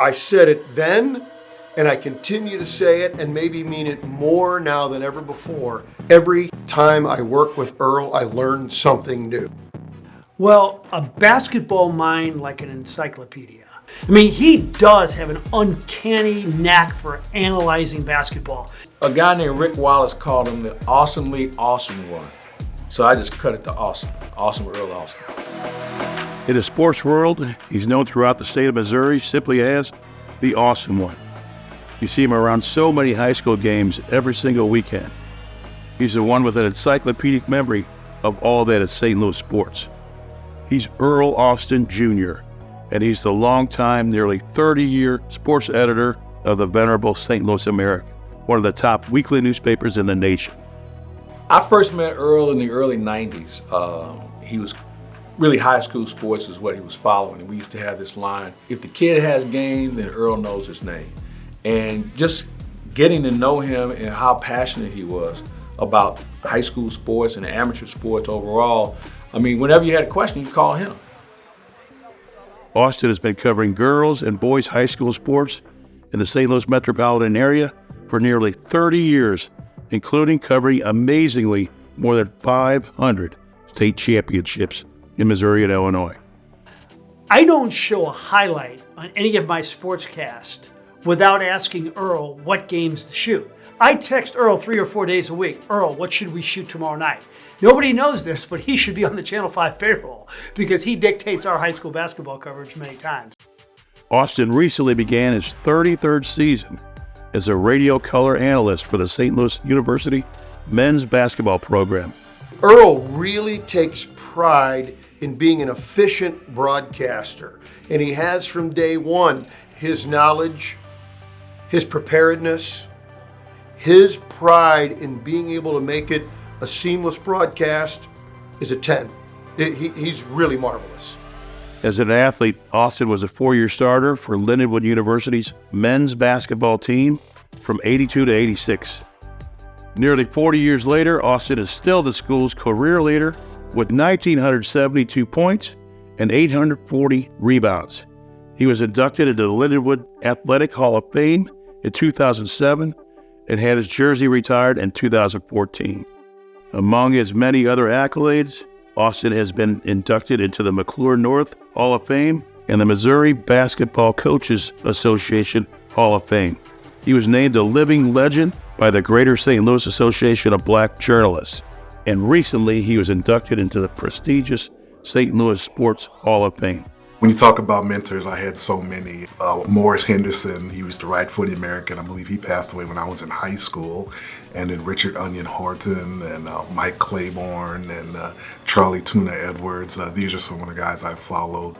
I said it then, and I continue to say it and maybe mean it more now than ever before. Every time I work with Earl, I learn something new. Well, a basketball mind like an encyclopedia. I mean, he does have an uncanny knack for analyzing basketball. A guy named Rick Wallace called him the awesomely awesome one. So I just cut it to awesome. Awesome Earl Austin. In the sports world, he's known throughout the state of Missouri simply as the awesome one. You see him around so many high school games every single weekend. He's the one with an encyclopedic memory of all that is St. Louis sports. He's Earl Austin Jr., and he's the longtime, nearly 30-year sports editor of the venerable St. Louis American, one of the top weekly newspapers in the nation. I first met Earl in the early 90s. He was really high school sports is what he was following. And we used to have this line, if the kid has game, then Earl knows his name. And just getting to know him and how passionate he was about high school sports and amateur sports overall, I mean, whenever you had a question, you call him. Austin has been covering girls and boys high school sports in the St. Louis metropolitan area for nearly 30 years, including covering, amazingly, more than 500 state championships in Missouri and Illinois. I don't show a highlight on any of my sportscasts without asking Earl what games to shoot. I text Earl 3 or 4 days a week, Earl, what should we shoot tomorrow night? Nobody knows this, but he should be on the Channel 5 payroll because he dictates our high school basketball coverage many times. Austin recently began his 33rd season as a radio color analyst for the St. Louis University men's basketball program. Earl really takes pride in being an efficient broadcaster, and he has from day one. His knowledge, his preparedness, his pride in being able to make it a seamless broadcast is a 10. He's really marvelous. As an athlete, Austin was a 4-year starter for Lindenwood University's men's basketball team from '82 to '86. Nearly 40 years later, Austin is still the school's career leader with 1,972 points and 840 rebounds. He was inducted into the Lindenwood Athletic Hall of Fame in 2007 and had his jersey retired in 2014. Among his many other accolades, Austin has been inducted into the McClure North Hall of Fame and the Missouri Basketball Coaches Association Hall of Fame. He was named a living legend by the Greater St. Louis Association of Black Journalists, and recently he was inducted into the prestigious St. Louis Sports Hall of Fame. When you talk about mentors, I had so many. Morris Henderson, he used to write for The American. I believe he passed away when I was in high school. And then Richard Onion Horton and Mike Claiborne and Charlie Tuna Edwards. These are some of the guys I followed.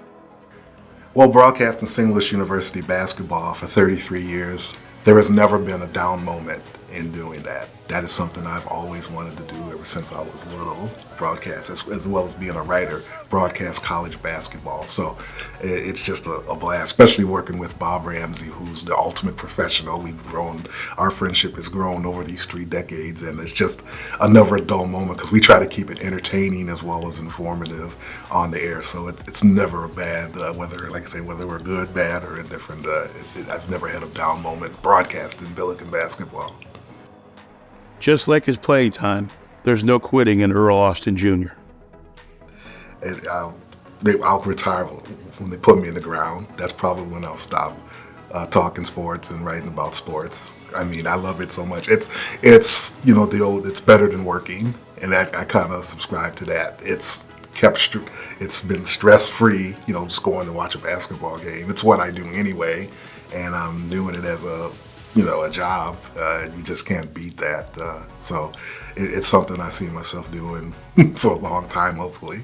Well, broadcasting St. Louis University basketball for 33 years, there has never been a down moment in doing that. That is something I've always wanted to do ever since I was little, broadcast, as well as being a writer, broadcast college basketball. So it's just a blast, especially working with Bob Ramsey, who's the ultimate professional. Our friendship has grown over these 3 decades, and it's just a never dull moment because we try to keep it entertaining as well as informative on the air. So it's never a bad, whether we're good, bad, or indifferent. I've never had a down moment broadcasting Billiken basketball. Just like his playing time, there's no quitting in Earl Austin Jr. I'll retire when they put me in the ground. That's probably when I'll stop talking sports and writing about sports. I mean, I love it so much. It's the old, it's better than working, and I kind of subscribe to that. It's been stress-free, just going to watch a basketball game. It's what I do anyway, and I'm doing it as a job. You just can't beat that. So it's something I see myself doing for a long time, hopefully.